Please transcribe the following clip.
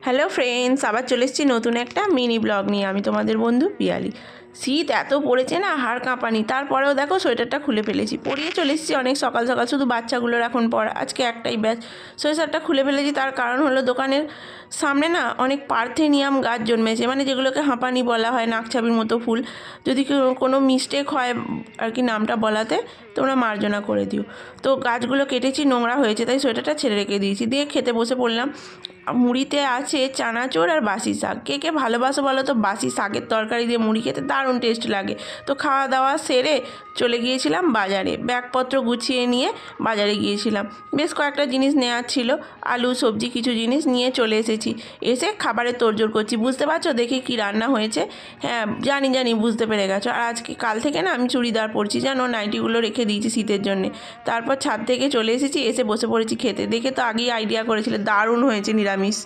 Hello friends, আবার চলে এসেছি নতুন একটা মিনি ব্লগ নিয়ে। আমি তোমাদের বন্ধু পিয়ালি। শীত এত পড়েছে না, হাড় কাঁপানি। তারপরেও দেখো সোয়েটারটা খুলে ফেলেছি, পরিয়ে চলে এসেছি অনেক সকাল সকাল। শুধু বাচ্চাগুলোর এখন পড়া, আজকে একটাই ব্যাচ। সোয়েটারটা খুলে ফেলেছি, তার কারণ হলো দোকানের সামনে না অনেক পার্থেনিয়াম গাছ জন্মেছে, মানে যেগুলোকে হাঁপানি বলা হয়, নাকছাবির মতো ফুল। যদি কোনো মিস্টেক হয় আর কি নামটা বলাতে, তোমরা মার্জনা করে দিও। তো গাছগুলো কেটেছি, নোংরা হয়েছে, তাই সোয়েটারটা ছেড়ে রেখে দিয়েছি। দিয়ে খেতে বসে পড়লাম। মুড়িতে আছে চানাচুর আর বাসি শাক। কে কে ভালোবাসো বলো তো? বাসি শাকের তরকারি দিয়ে মুড়ি খেতে দারুণ টেস্ট লাগে। তো খাওয়া দাওয়া সেরে চলে গিয়েছিলাম বাজারে, ব্যাগপত্র গুছিয়ে নিয়ে বাজারে গিয়েছিলাম। বেশ কয়েকটা জিনিস নেওয়ার ছিল, আলু সবজি কিছু জিনিস নিয়ে চলে এসেছি। এসে খাবারের তোড়জোড় করছি। বুঝতে পারছো দেখে কি রান্না হয়েছে? হ্যাঁ জানি বুঝতে পেরে গেছো। আর আজকে কাল থেকে না আমি চুড়িদার পরছি, জানো, নাইটিগুলো রেখে দিয়েছি শীতের জন্যে। তারপর ছাদ থেকে চলে এসেছি, এসে বসে পড়েছি খেতে। দেখে তো আগেই আইডিয়া করেছিলে, দারুণ হয়েছে নিরামিষ।